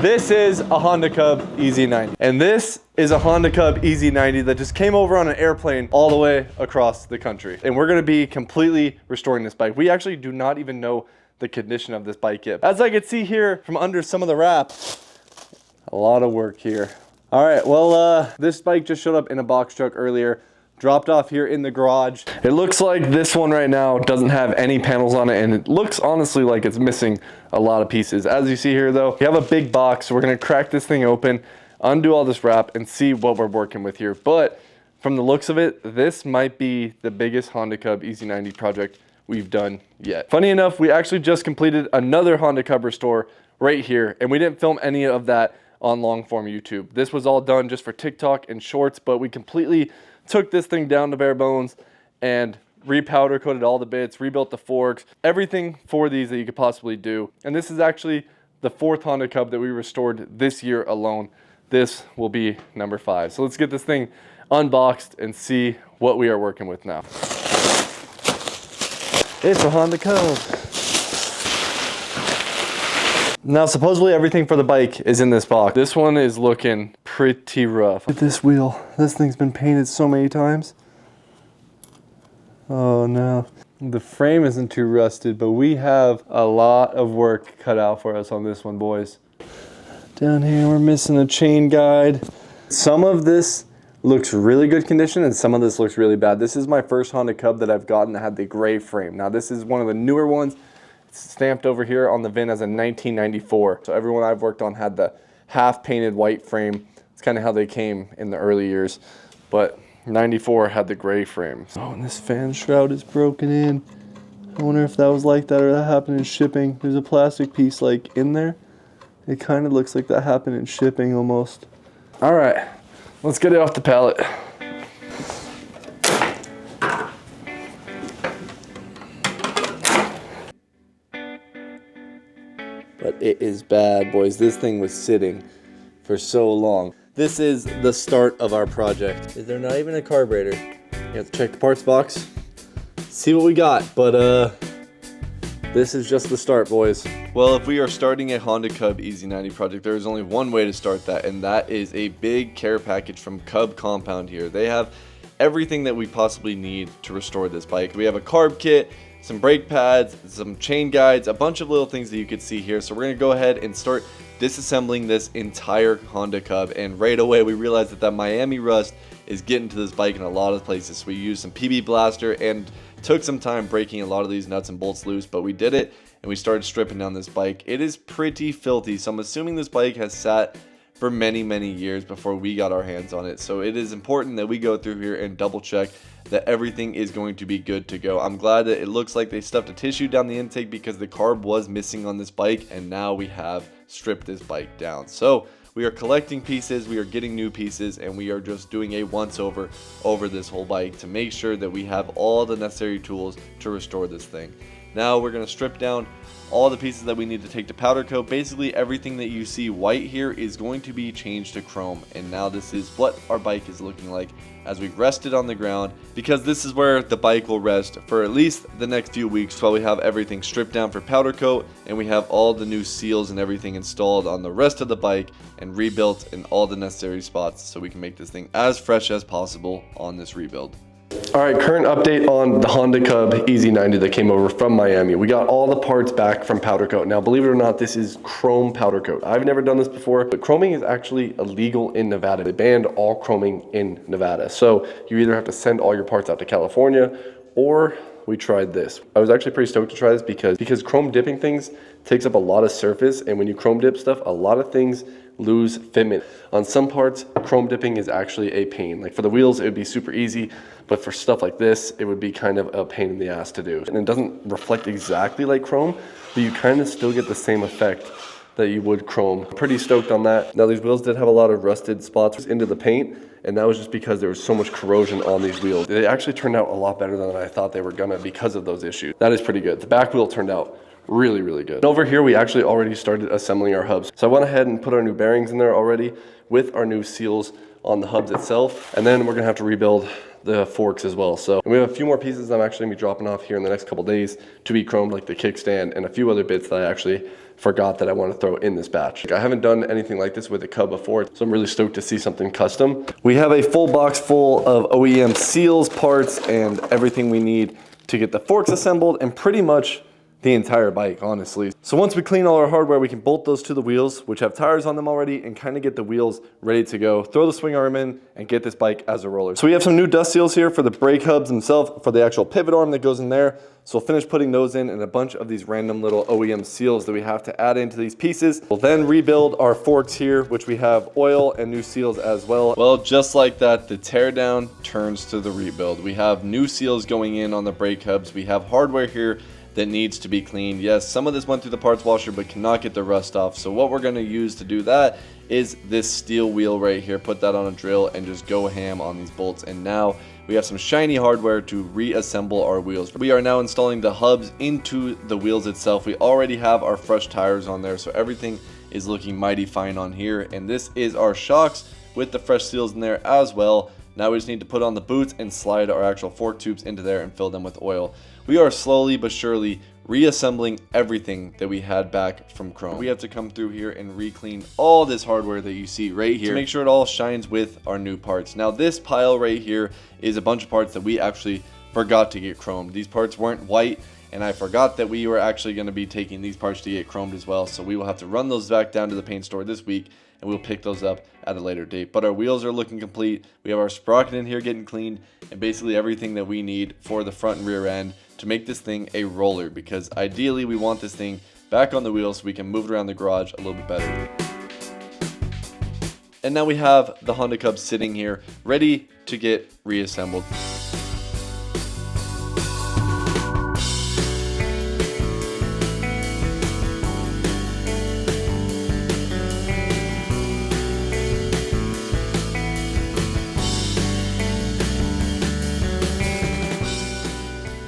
This is a Honda Cub EZ90. And this is a Honda Cub EZ90 that just came over on an airplane all the way across the country. And we're gonna be completely restoring this bike. We actually do not even know the condition of this bike yet. As I can see here from under some of the wrap, a lot of work here. All right, well, this bike just showed up in a box truck earlier, dropped off here in the garage. It looks like this one right now doesn't have any panels on it, and it looks honestly like it's missing a lot of pieces. As you see here though, we have a big box, so we're gonna crack this thing open, undo all this wrap, and see what we're working with here. But from the looks of it, this might be the biggest Honda Cub EZ90 project we've done yet. Funny enough, we actually just completed another Honda Cub Restore right here, and we didn't film any of that on long form YouTube. This was all done just for TikTok and shorts, but we completely took this thing down to bare bones and repowder coated all the bits, rebuilt the forks, everything for these that you could possibly do. And this is actually the 4th Honda Cub that we restored this year alone. This will be number 5. So let's get this thing unboxed and see what we are working with now. It's a Honda Cub. Now, supposedly everything for the bike is in this box. This one is looking pretty rough. Look at this wheel. This thing's been painted so many times. Oh no. The frame isn't too rusted, but we have a lot of work cut out for us on this one, boys. Down here, we're missing a chain guide. Some of this looks really good condition and some of this looks really bad. This is my first Honda Cub that I've gotten that had the gray frame. Now this is one of the newer ones. It's stamped over here on the VIN as a 1994. So everyone I've worked on had the half painted white frame. It's kind of how they came in the early years. But 94 had the gray frame. Oh, and this fan shroud is broken in. I wonder if that was like that or that happened in shipping. There's a plastic piece like in there. It kind of looks like that happened in shipping almost. All right. Let's get it off the pallet. But it is bad, boys. This thing was sitting for so long. This is the start of our project. Is there not even a carburetor? You have to check the parts box, see what we got. But this is just the start, boys. Well, if we are starting a Honda Cub EZ90 project, there is only one way to start that, and that is a big care package from Cub Compound here. They have everything that we possibly need to restore this bike. We have a carb kit, some brake pads, some chain guides, a bunch of little things that you can see here. So we're gonna go ahead and start disassembling this entire Honda Cub, and right away we realized that Miami rust is getting to this bike in a lot of places. So we used some PB Blaster and took some time breaking a lot of these nuts and bolts loose, but we did it and we started stripping down this bike. It is pretty filthy, so I'm assuming this bike has sat for many years before we got our hands on it. So it is important that we go through here and double check that everything is going to be good to go. I'm glad that it looks like they stuffed a tissue down the intake because the carb was missing on this bike, and now we have stripped this bike down. So we are collecting pieces, we are getting new pieces, and we are just doing a once over this whole bike to make sure that we have all the necessary tools to restore this thing. Now we're going to strip down all the pieces that we need to take to powder coat. Basically everything that you see white here is going to be changed to chrome, and now this is what our bike is looking like as we rest it on the ground, because this is where the bike will rest for at least the next few weeks while we have everything stripped down for powder coat and we have all the new seals and everything installed on the rest of the bike and rebuilt in all the necessary spots so we can make this thing as fresh as possible on this rebuild. All right, current update on the Honda Cub EZ90 that came over from Miami. We got all the parts back from powder coat. Now, believe it or not, this is chrome powder coat. I've never done this before, but chroming is actually illegal in Nevada. They banned all chroming in Nevada. So you either have to send all your parts out to California, or we tried this. I was actually pretty stoked to try this because chrome dipping things takes up a lot of surface, and when you chrome dip stuff, a lot of things lose fitment. On some parts, chrome dipping is actually a pain. Like for the wheels, it would be super easy, but for stuff like this, it would be kind of a pain in the ass to do. And it doesn't reflect exactly like chrome, but you kind of still get the same effect that you would chrome. Pretty stoked on that. Now these wheels did have a lot of rusted spots into the paint, and that was just because there was so much corrosion on these wheels. They actually turned out a lot better than I thought they were gonna because of those issues. That is pretty good. The back wheel turned out really good. And over here, we actually already started assembling our hubs. So I went ahead and put our new bearings in there already with our new seals on the hubs itself. And then we're gonna have to rebuild the forks as well. So we have a few more pieces I'm actually gonna be dropping off here in the next couple days to be chromed, like the kickstand and a few other bits that I actually forgot that I want to throw in this batch. I haven't done anything like this with a Cub before, so I'm really stoked to see something custom. We have a full box full of OEM seals, parts, and everything we need to get the forks assembled, and pretty much the entire bike, honestly. So once we clean all our hardware, we can bolt those to the wheels, which have tires on them already, and kind of get the wheels ready to go. Throw the swing arm in and get this bike as a roller. So we have some new dust seals here for the brake hubs themselves, for the actual pivot arm that goes in there. So we'll finish putting those in, and a bunch of these random little OEM seals that we have to add into these pieces. We'll then rebuild our forks here, which we have oil and new seals as well. Well, just like that, the teardown turns to the rebuild. We have new seals going in on the brake hubs. We have hardware here that needs to be cleaned. Yes, some of this went through the parts washer, but cannot get the rust off. So what we're gonna use to do that is this steel wheel right here. Put that on a drill and just go ham on these bolts. And now we have some shiny hardware to reassemble our wheels. We are now installing the hubs into the wheels itself. We already have our fresh tires on there, so everything is looking mighty fine on here. And this is our shocks with the fresh seals in there as well. Now we just need to put on the boots and slide our actual fork tubes into there and fill them with oil. We are slowly but surely reassembling everything that we had back from chrome. We have to come through here and re-clean all this hardware that you see right here to make sure it all shines with our new parts. Now this pile right here is a bunch of parts that we actually forgot to get chromed. These parts weren't white, and I forgot that we were actually going to be taking these parts to get chromed as well. So we will have to run those back down to the paint store this week, and we'll pick those up at a later date. But our wheels are looking complete. We have our sprocket in here getting cleaned, and basically everything that we need for the front and rear end to make this thing a roller, because ideally we want this thing back on the wheels so we can move it around the garage a little bit better. And now we have the Honda Cub sitting here ready to get reassembled.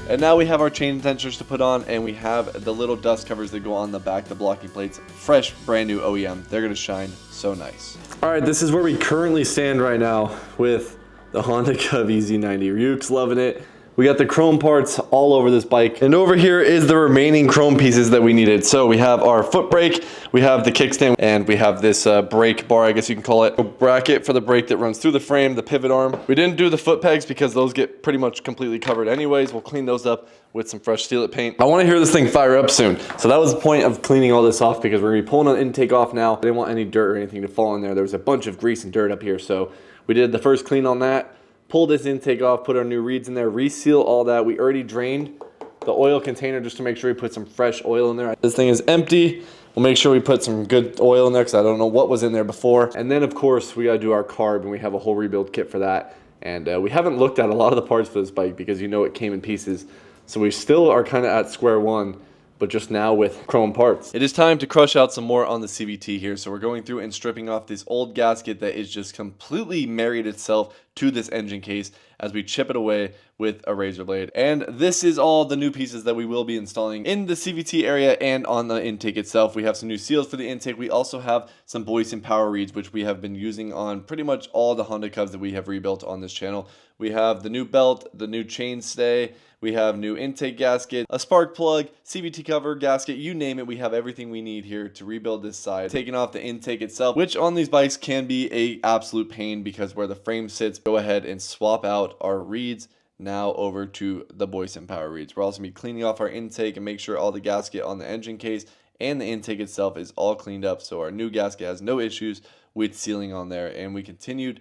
And now we have our chain sensors to put on, and we have the little dust covers that go on the back, the blocking plates. Fresh, brand new OEM. They're gonna shine so nice. All right, this is where we currently stand right now with the Honda Cub EZ90. Ryuk's loving it. We got the chrome parts all over this bike. And over here is the remaining chrome pieces that we needed. So we have our foot brake, we have the kickstand, and we have this brake bar, I guess you can call it. A bracket for the brake that runs through the frame, the pivot arm. We didn't do the foot pegs because those get pretty much completely covered anyways. We'll clean those up with some fresh Seal It paint. I want to hear this thing fire up soon. So that was the point of cleaning all this off, because we're gonna be pulling the intake off now. I didn't want any dirt or anything to fall in there. There was a bunch of grease and dirt up here. So we did the first clean on that. Pull this intake off, put our new reeds in there, reseal all that. We already drained the oil container just to make sure we put some fresh oil in there. This thing is empty. We'll make sure we put some good oil in there because I don't know what was in there before. And then of course we gotta do our carb, and we have a whole rebuild kit for that. And we haven't looked at a lot of the parts for this bike because you know it came in pieces. So we still are kind of at square one, but just now with chrome parts. It is time to crush out some more on the CVT here. So we're going through and stripping off this old gasket that is just completely married itself to this engine case as we chip it away with a razor blade. And this is all the new pieces that we will be installing in the CVT area and on the intake itself. We have some new seals for the intake. We also have some MOPBOYZ power reeds, which we have been using on pretty much all the Honda Cubs that we have rebuilt on this channel. We have the new belt, the new chainstay, we have new intake gasket, a spark plug, CVT cover, gasket, you name it. We have everything we need here to rebuild this side. Taking off the intake itself, which on these bikes can be a absolute pain because where the frame sits, go ahead and swap out our reeds now over to the MOPBOYZ power reeds. We're also going to be cleaning off our intake and make sure all the gasket on the engine case and the intake itself is all cleaned up so our new gasket has no issues with sealing on there. And we continued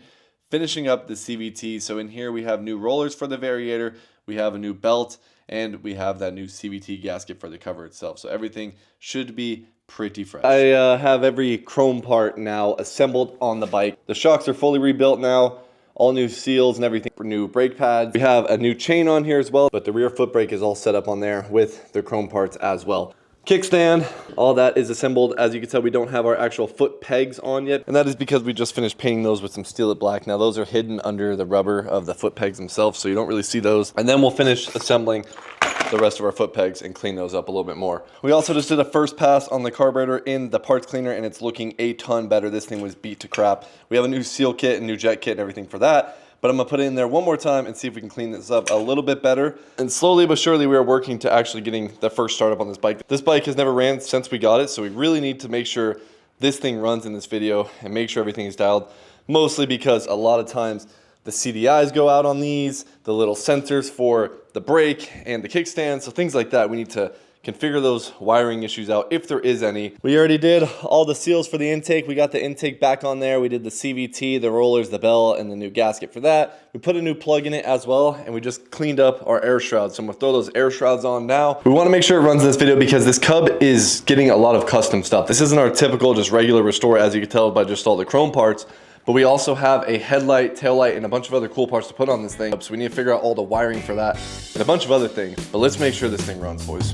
finishing up the CVT. So in here we have new rollers for the variator, we have a new belt, and we have that new CVT gasket for the cover itself. So everything should be pretty fresh. I have every chrome part now assembled on the bike. The shocks are fully rebuilt now. All new seals and everything, for new brake pads. We have a new chain on here as well, but the rear foot brake is all set up on there with the chrome parts as well. Kickstand, all that is assembled. As you can tell, we don't have our actual foot pegs on yet, and that is because we just finished painting those with some Seal It black. Now those are hidden under the rubber of the foot pegs themselves, so you don't really see those. And then we'll finish assembling the rest of our foot pegs and clean those up a little bit more. We also just did a first pass on the carburetor in the parts cleaner, and it's looking a ton better. This thing was beat to crap. We have a new seal kit and new jet kit and everything for that. but I'm gonna put it in there one more time and see if we can clean this up a little bit better. And slowly but surely we are working to actually getting the first startup on this bike. This bike has never ran since we got it, so we really need to make sure this thing runs in this video and make sure everything is dialed, mostly because a lot of times the CDIs go out on these, the little sensors for the brake and the kickstand, so things like that. We need to configure those wiring issues out if there is any. We already did all the seals for the intake. We got the intake back on there. We did the CVT, the rollers, the bell, and the new gasket for that. We put a new plug in it as well, and we just cleaned up our air shrouds. So I'm gonna throw those air shrouds on now. We wanna make sure it runs in this video because this Cub is getting a lot of custom stuff. This isn't our typical just regular Restore, as you can tell by just all the chrome parts. But we also have a headlight, tail light, and a bunch of other cool parts to put on this thing. So we need to figure out all the wiring for that and a bunch of other things. But let's make sure this thing runs, boys.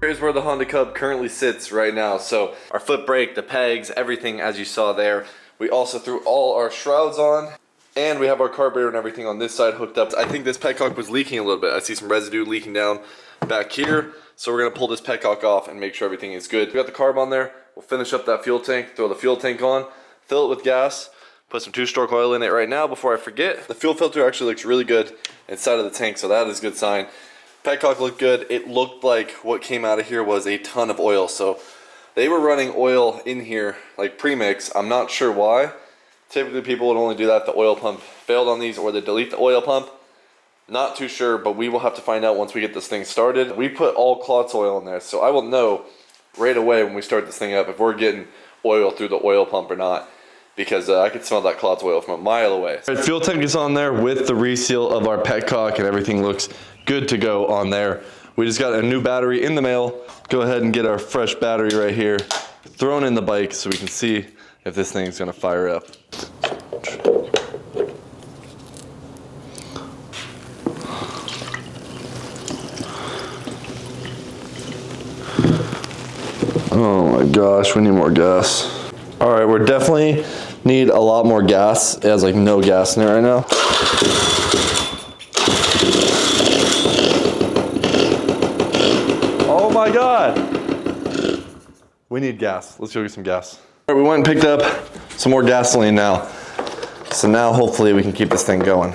Here's where the Honda Cub currently sits right now. So our foot brake, the pegs, everything as you saw there. We also threw all our shrouds on, and we have our carburetor and everything on this side hooked up. I think this petcock was leaking a little bit. I see some residue leaking down back here. So we're gonna pull this petcock off and make sure everything is good. We got the carb on there. We'll finish up that fuel tank, throw the fuel tank on, fill it with gas, put some 2-stroke oil in it right now before I forget. The fuel filter actually looks really good inside of the tank, so that is a good sign. Petcock looked good. It looked like what came out of here was a ton of oil. So they were running oil in here like premix. I'm not sure why. Typically people would only do that if the oil pump failed on these or they delete the oil pump. Not too sure, but we will have to find out once we get this thing started. We put all Klotz oil in there, so I will know right away when we start this thing up if we're getting oil through the oil pump or not. Because I could smell that Klotz oil from a mile away. Right, fuel tank is on there with the reseal of our petcock, and everything looks good to go on there. We just got a new battery in the mail. Go ahead and get our fresh battery right here thrown in the bike so we can see if this thing's gonna fire up. Oh my gosh, we need more gas. All right, we're definitely need a lot more gas. It has like no gas in it right now. Oh my God. We need gas. Let's go get some gas. All right, we went and picked up some more gasoline now. So now hopefully we can keep this thing going.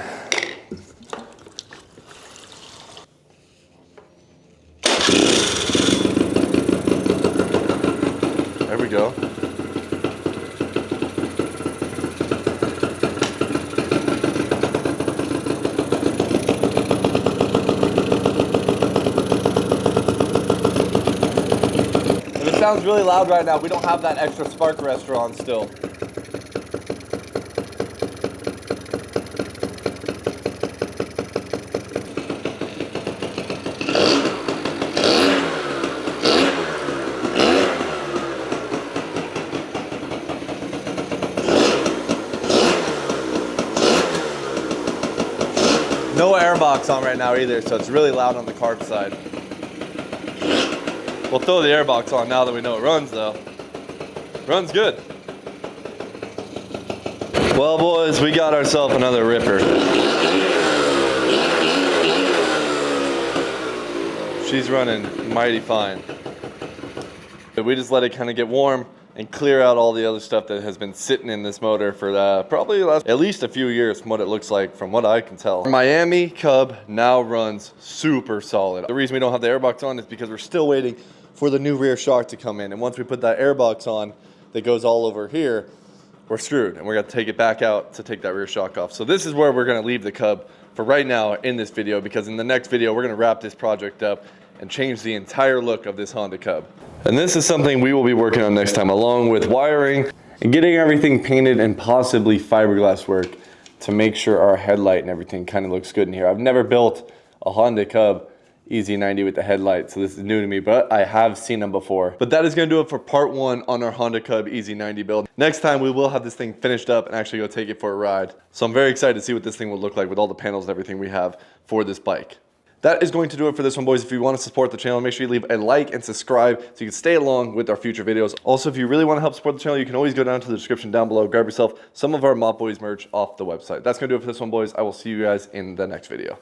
There we go. It sounds really loud right now. We don't have that extra spark arrestor on still. No airbox on right now either, so it's really loud on the carb side. We'll throw the airbox on now that we know it runs though. Runs good. Well boys, we got ourselves another ripper. She's running mighty fine. We just let it kind of get warm and clear out all the other stuff that has been sitting in this motor for probably at least a few years from what it looks like, from what I can tell. Miami Cub now runs super solid. The reason we don't have the airbox on is because we're still waiting for the new rear shock to come in. And once we put that airbox on that goes all over here, we're screwed. And we're gonna take it back out to take that rear shock off. So this is where we're gonna leave the Cub for right now in this video, because in the next video, we're gonna wrap this project up and change the entire look of this Honda Cub. And this is something we will be working on next time, along with wiring and getting everything painted and possibly fiberglass work to make sure our headlight and everything kind of looks good in here. I've never built a Honda Cub EZ90 with the headlight, so this is new to me, but I have seen them before. But that is gonna do it for part 1 on our Honda Cub EZ90 build. Next time we will have this thing finished up and actually go take it for a ride. So I'm very excited to see what this thing will look like with all the panels and everything we have for this bike. That is going to do it for this one, boys. If you want to support the channel, make sure you leave a like and subscribe so you can stay along with our future videos. Also, if you really want to help support the channel, you can always go down to the description down below, grab yourself some of our MOPBOYZ merch off the website. That's going to do it for this one, boys. I will see you guys in the next video.